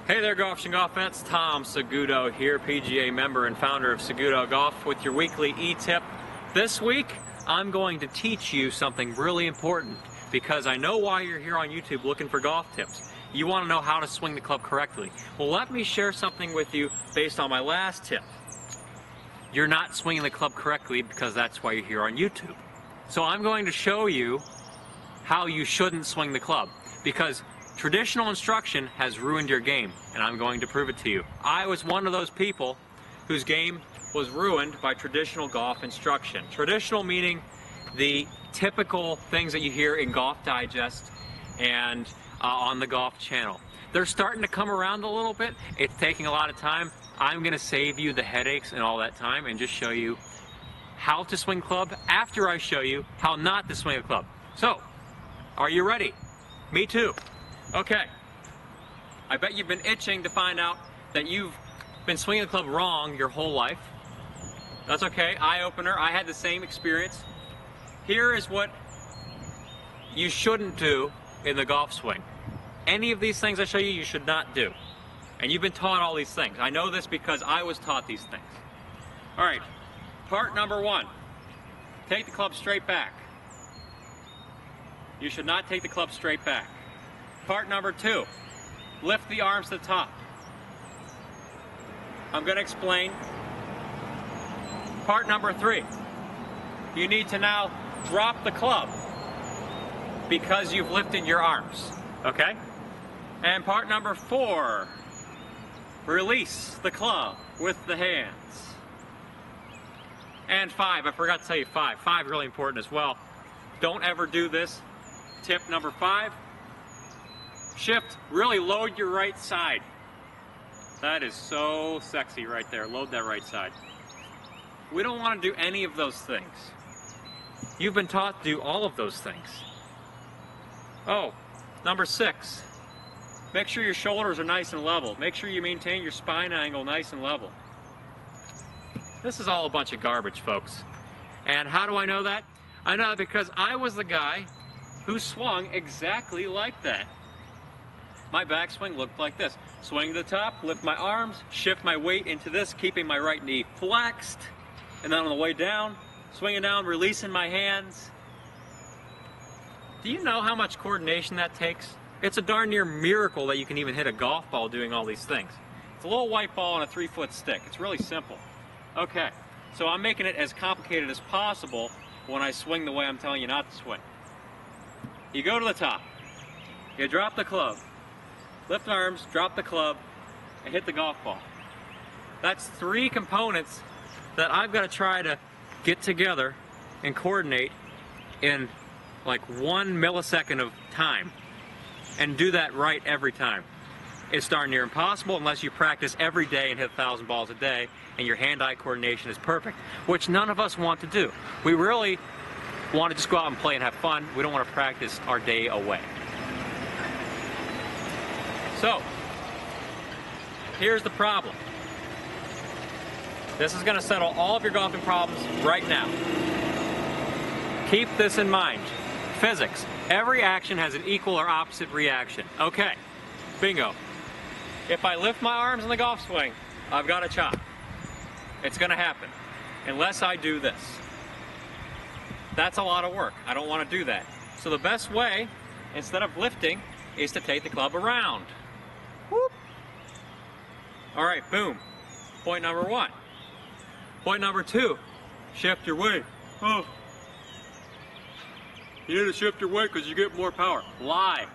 Hey there, golfers and golf fans. Tom Saguto here, PGA member and founder of SagutoGolf with your weekly e-tip. This week, I'm going to teach you something really important because I know why you're here on YouTube looking for golf tips. You want to know how to swing the club correctly. Well, let me share something with you based on my last tip. You're not swinging the club correctly because that's why you're here on YouTube. So I'm going to show you how you shouldn't swing the club because traditional instruction has ruined your game, and I'm going to prove it to you. I was one of those people whose game was ruined by traditional golf instruction. Traditional meaning the typical things that you hear in Golf Digest and on the Golf Channel. They're starting to come around a little bit. It's taking a lot of time. I'm going to save you the headaches and all that time and just show you how to swing club after I show you how not to swing a club. So, are you ready? Me too. Okay, I bet you've been itching to find out that you've been swinging the club wrong your whole life. That's okay, eye-opener, I had the same experience. Here is what you shouldn't do in the golf swing. Any of these things I show you, you should not do. And you've been taught all these things. I know this because I was taught these things. All right, part number one, take the club straight back. You should not take the club straight back. Part number two, lift the arms to the top. I'm going to explain. Part number three, you need to now drop the club because you've lifted your arms, okay? And part number four, release the club with the hands. And five, I forgot to tell you five. Five really important as well. Don't ever do this. Tip number five, shift, really load your right side. That is so sexy right there. Load that right side. We don't want to do any of those things. You've been taught to do all of those things. Oh, number six, make sure your shoulders are nice and level. Make sure you maintain your spine angle nice and level. This is all a bunch of garbage, folks. And how do I know that? I know that because I was the guy who swung exactly like that. My backswing looked like this. Swing to the top, lift my arms, shift my weight into this, keeping my right knee flexed. And then on the way down, swinging down, releasing my hands. Do you know how much coordination that takes? It's a darn near miracle that you can even hit a golf ball doing all these things. It's a little white ball on a 3-foot stick. It's really simple. Okay, so I'm making it as complicated as possible when I swing the way I'm telling you not to swing. You go to the top, you drop the club, lift arms, drop the club, and hit the golf ball. That's three components that I've got to try to get together and coordinate in like 1 millisecond of time and do that right every time. It's darn near impossible unless you practice every day and hit 1,000 balls a day and your hand-eye coordination is perfect, which none of us want to do. We really want to just go out and play and have fun. We don't want to practice our day away. So, here's the problem. This is going to settle all of your golfing problems right now. Keep this in mind. Physics. Every action has an equal or opposite reaction. Okay, bingo. If I lift my arms in the golf swing, I've got a chop. It's going to happen, unless I do this. That's a lot of work. I don't want to do that. So the best way, instead of lifting, is to take the club around. Whoop. All right, boom. Point number one. Point number two, shift your weight. Oh. You need to shift your weight because you get more power. Lie.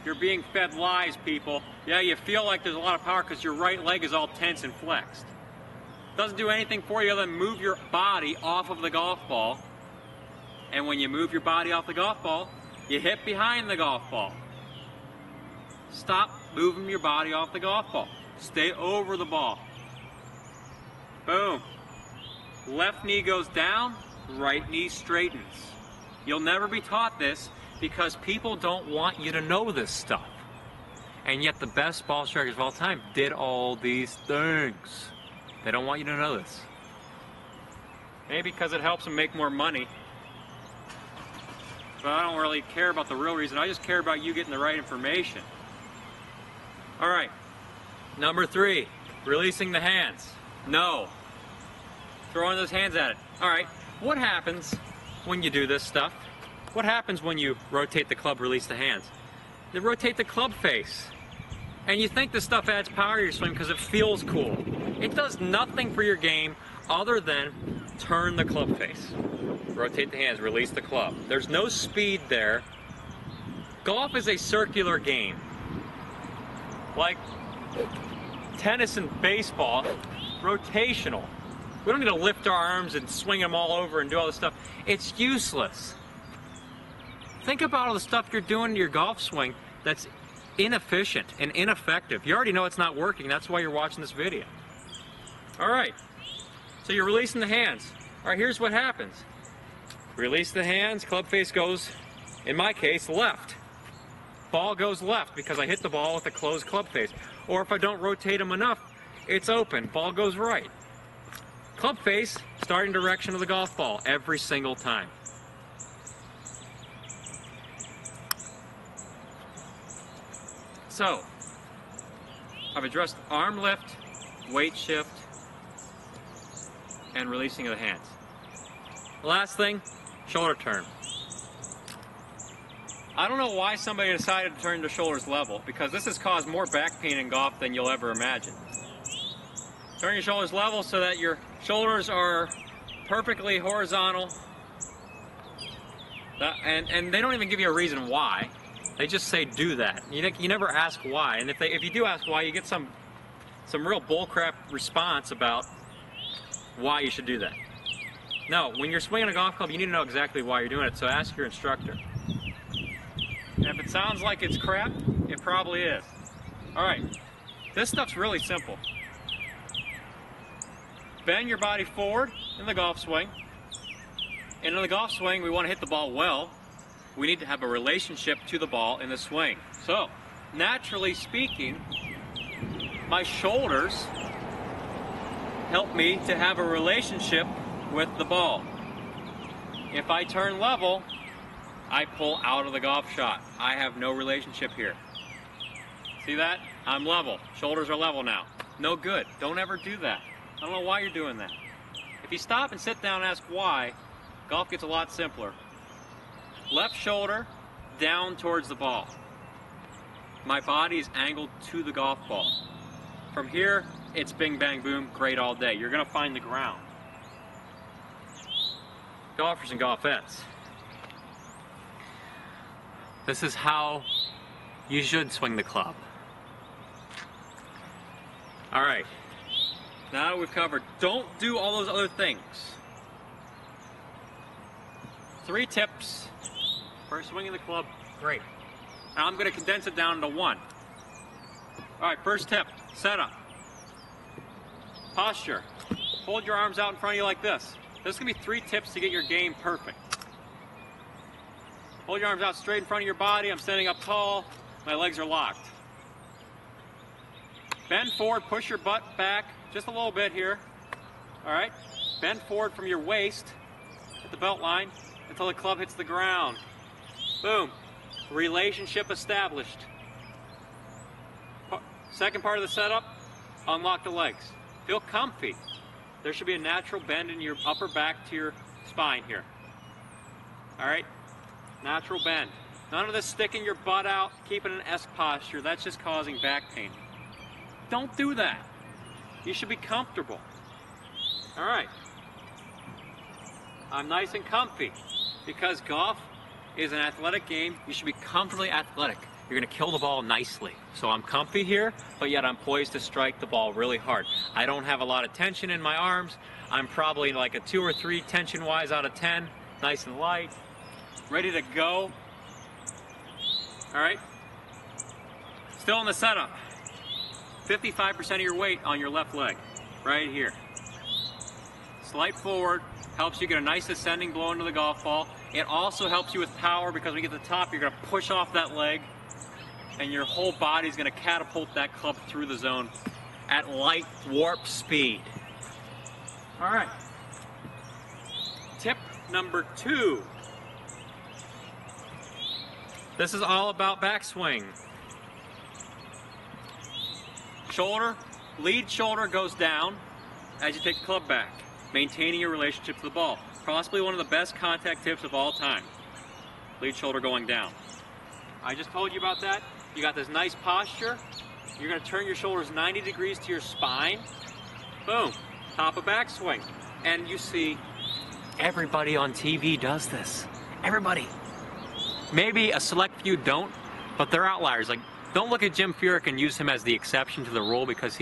You're being fed lies, people. Yeah, you feel like there's a lot of power because your right leg is all tense and flexed. Doesn't do anything for you other than move your body off of the golf ball. And when you move your body off the golf ball, you hit behind the golf ball. Stop moving your body off the golf ball. Stay over the ball. Boom. Left knee goes down, right knee straightens. You'll never be taught this because people don't want you to know this stuff. And yet the best ball strikers of all time did all these things. They don't want you to know this. Maybe because it helps them make more money. But I don't really care about the real reason. I just care about you getting the right information. All right. Number 3, releasing the hands. No. Throwing those hands at it. All right, what happens when you do this stuff? What happens when you rotate the club, release the hands? You rotate the club face. And you think this stuff adds power to your swing because it feels cool. It does nothing for your game other than turn the club face. Rotate the hands, release the club. There's no speed there. Golf is a circular game. Like tennis and baseball, rotational. We don't need to lift our arms and swing them all over and do all this stuff. It's useless. Think about all the stuff you're doing to your golf swing that's inefficient and ineffective. You already know it's not working. That's why you're watching this video. All right. So you're releasing the hands. All right, here's what happens. Release the hands, club face goes, in my case, left. Ball goes left because I hit the ball with a closed club face. Or if I don't rotate them enough, it's open. Ball goes right. Club face, starting direction of the golf ball every single time. So, I've addressed arm lift, weight shift, and releasing of the hands. Last thing, shoulder turn. I don't know why somebody decided to turn the shoulders level, because this has caused more back pain in golf than you'll ever imagine. Turn your shoulders level so that your shoulders are perfectly horizontal. And they don't even give you a reason why. They just say do that. You never ask why. And if you do ask why, you get some real bullcrap response about why you should do that. No, when you're swinging a golf club, you need to know exactly why you're doing it, so ask your instructor. And if it sounds like it's crap, it probably is. Alright, this stuff's really simple. Bend your body forward in the golf swing. And in the golf swing, we want to hit the ball well. We need to have a relationship to the ball in the swing. So, naturally speaking, my shoulders help me to have a relationship with the ball. If I turn level, I pull out of the golf shot. I have no relationship here. See that? I'm level. Shoulders are level now. No good. Don't ever do that. I don't know why you're doing that. If you stop and sit down and ask why, golf gets a lot simpler. Left shoulder down towards the ball. My body is angled to the golf ball. From here, it's bing, bang, boom, great all day. You're going to find the ground. Golfers and golfettes, this is how you should swing the club. All right, now that we've covered, don't do all those other things. 3 tips for swinging the club, great. Now I'm going to condense it down to 1. All right, first tip, setup. Posture. Hold your arms out in front of you like this. This is going to be 3 tips to get your game perfect. Hold your arms out straight in front of your body. I'm standing up tall. My legs are locked. Bend forward, push your butt back just a little bit here. All right? Bend forward from your waist at the belt line until the club hits the ground. Boom. Relationship established. Second part of the setup, unlock the legs. Feel comfy. There should be a natural bend in your upper back to your spine here. All right? Natural bend. None of this sticking your butt out, keeping an S posture. That's just causing back pain. Don't do that. You should be comfortable. All right. I'm nice and comfy because golf is an athletic game. You should be comfortably athletic. You're going to kill the ball nicely. So I'm comfy here, but yet I'm poised to strike the ball really hard. I don't have a lot of tension in my arms. I'm probably like a 2 or 3 tension-wise out of 10. Nice and light. Ready to go. All right. Still in the setup. 55% of your weight on your left leg. Right here. Slight forward. Helps you get a nice ascending blow into the golf ball. It also helps you with power because when you get to the top, you're going to push off that leg. And your whole body is going to catapult that club through the zone at light warp speed. All right. Tip number 2. This is all about backswing. lead shoulder goes down as you take the club back, maintaining your relationship to the ball. Possibly one of the best contact tips of all time. Lead shoulder going down. I just told you about that. You got this nice posture. You're going to turn your shoulders 90 degrees to your spine. Boom, top of backswing. And you see everybody on TV does this. Everybody. Maybe a select few don't, but they're outliers. Like, don't look at Jim Furyk and use him as the exception to the rule, because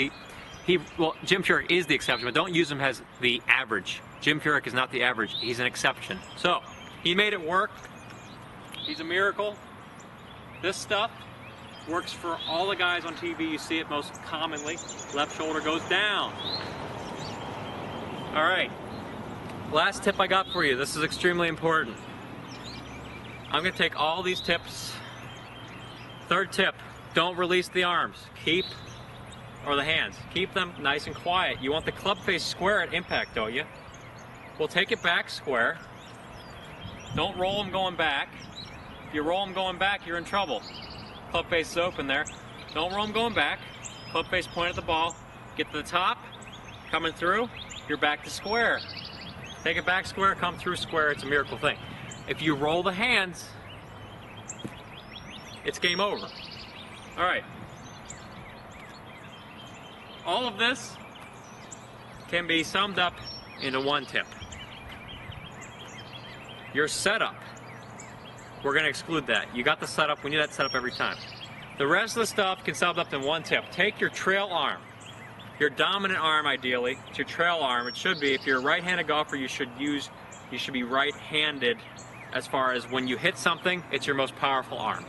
well, Jim Furyk is the exception, but don't use him as the average. Jim Furyk is not the average, he's an exception. So, he made it work. He's a miracle. This stuff works for all the guys on TV. You see it most commonly. Left shoulder goes down. All right, last tip I got for you. This is extremely important. I'm gonna take all these tips. Third tip, don't release the arms. Or the hands. Keep them nice and quiet. You want the club face square at impact, don't you? We'll take it back square. Don't roll them going back. If you roll them going back, you're in trouble. Club face is open there. Don't roll them going back. Club face point at the ball. Get to the top, coming through, you're back to square. Take it back square, come through square, it's a miracle thing. If you roll the hands, it's game over. All right. All of this can be summed up into one tip. Your setup. We're going to exclude that. You got the setup. We need that setup every time. The rest of the stuff can sum up in one tip. Take your trail arm, your dominant arm ideally. It's your trail arm. It should be. If you're a right-handed golfer, you should be right-handed as far as when you hit something, it's your most powerful arm.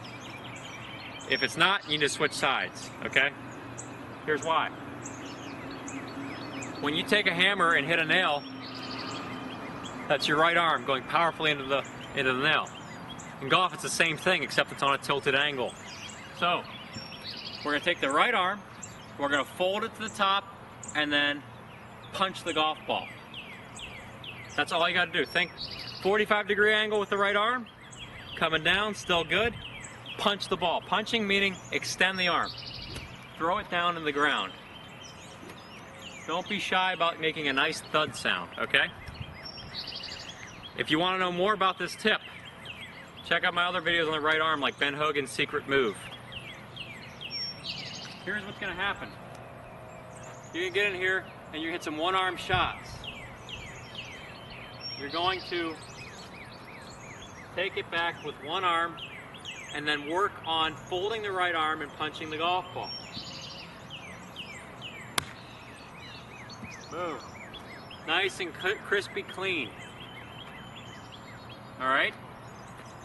If it's not, you need to switch sides, okay? Here's why. When you take a hammer and hit a nail, that's your right arm going powerfully into the nail. In golf, it's the same thing, except it's on a tilted angle. So, we're going to take the right arm, we're going to fold it to the top, and then punch the golf ball. That's all you got to do. Think 45-degree angle with the right arm, coming down, still good. Punch the ball. Punching meaning extend the arm. Throw it down in the ground. Don't be shy about making a nice thud sound, okay? If you want to know more about this tip, check out my other videos on the right arm, like Ben Hogan's secret move. Here's what's going to happen. You're going to get in here and you hit some one-arm shots. You're going to take it back with one arm and then work on folding the right arm and punching the golf ball. Boom. Nice and crispy clean. All right?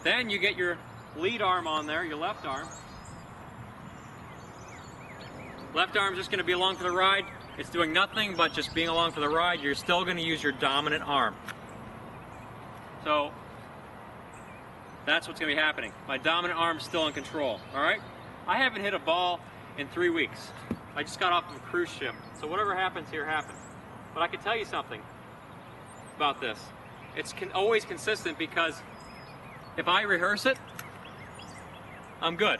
Then you get your lead arm on there, your left arm. Left arm's just going to be along for the ride. It's doing nothing but just being along for the ride. You're still going to use your dominant arm. So, that's what's going to be happening. My dominant arm's still in control, all right? I haven't hit a ball in 3 weeks. I just got off of a cruise ship. So whatever happens here happens. But I can tell you something about this. It's always consistent, because if I rehearse it, I'm good.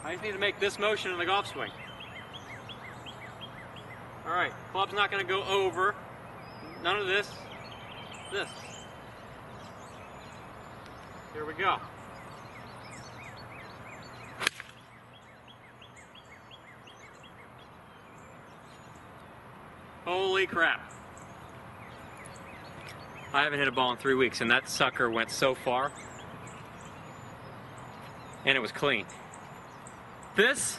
I just need to make this motion in the golf swing. All right, club's not going to go over. None of this. This. Here we go. Holy crap. I haven't hit a ball in 3 weeks, and that sucker went so far. And it was clean. This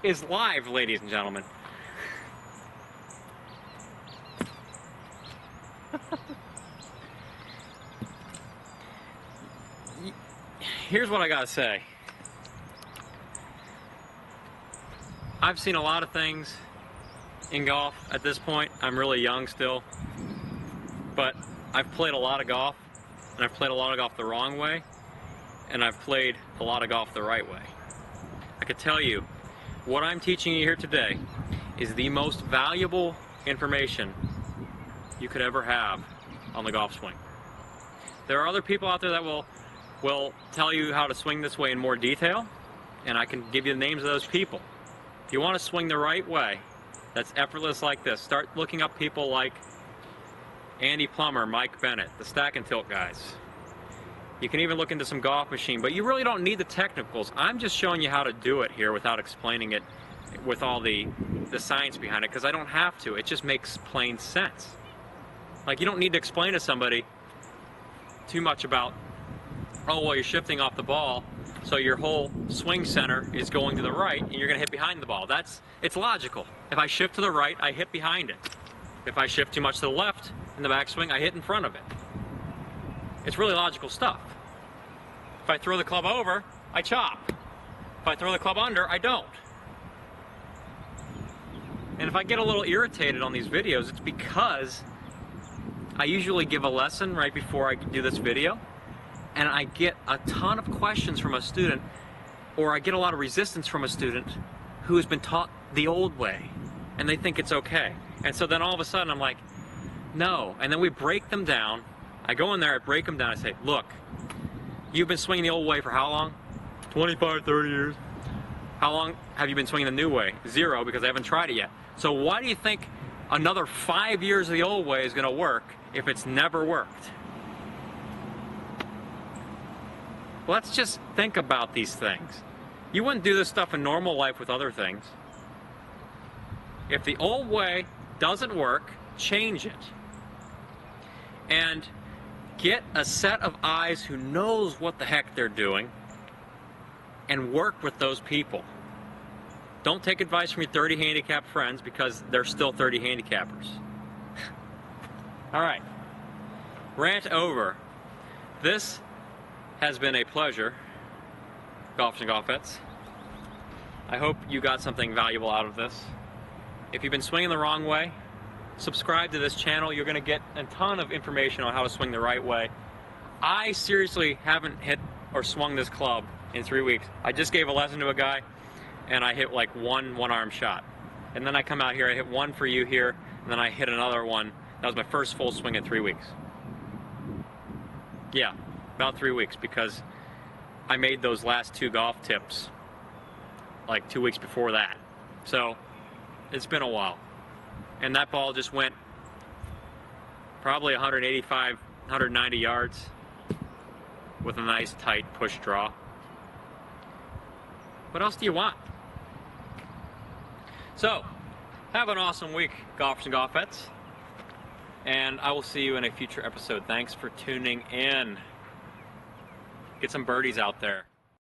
is live, ladies and gentlemen. Here's what I gotta say. I've seen a lot of things in golf at this point. I'm really young still, but I've played a lot of golf, and I've played a lot of golf the wrong way, and I've played a lot of golf the right way. I could tell you, what I'm teaching you here today is the most valuable information you could ever have on the golf swing. There are other people out there that will tell you how to swing this way in more detail, and I can give you the names of those people. If you want to swing the right way, that's effortless like this, start looking up people like Andy Plummer, Mike Bennett, the stack and tilt guys. You can even look into some Golf Machine, but you really don't need the technicals. I'm just showing you how to do it here without explaining it with all the science behind it, because I don't have to. It just makes plain sense. Like, you don't need to explain to somebody too much about, oh, well, you're shifting off the ball, so your whole swing center is going to the right, and you're going to hit behind the ball. It's logical. If I shift to the right, I hit behind it. If I shift too much to the left in the backswing, I hit in front of it. It's really logical stuff. If I throw the club over, I chop. If I throw the club under, I don't. And if I get a little irritated on these videos, it's because I usually give a lesson right before I do this video, and I get a ton of questions from a student, or I get a lot of resistance from a student who has been taught the old way, and they think it's okay. And so then all of a sudden I'm like, no. And then we break them down. I go in there, I break them down, I say, look, you've been swinging the old way for how long? 25, 30 years. How long have you been swinging the new way? 0, because I haven't tried it yet. So why do you think another 5 years of the old way is going to work if it's never worked? Let's just think about these things. You wouldn't do this stuff in normal life with other things. If the old way doesn't work, change it. And get a set of eyes who knows what the heck they're doing and work with those people. Don't take advice from your 30 handicapped friends, because they're still 30 handicappers. All right, rant over. This has been a pleasure, Golfers and Golfettes. I hope you got something valuable out of this. If you've been swinging the wrong way, subscribe to this channel. You're going to get a ton of information on how to swing the right way. I seriously haven't hit or swung this club in 3 weeks. I just gave a lesson to a guy, and I hit like one-arm shot. And then I come out here, I hit one for you here, and then I hit another one. That was my first full swing in 3 weeks. Yeah, about 3 weeks, because I made those last 2 golf tips like 2 weeks before that. So it's been a while. And that ball just went probably 185, 190 yards with a nice tight push draw. What else do you want? So, have an awesome week, Golfers and Golfettes. And I will see you in a future episode. Thanks for tuning in. Get some birdies out there.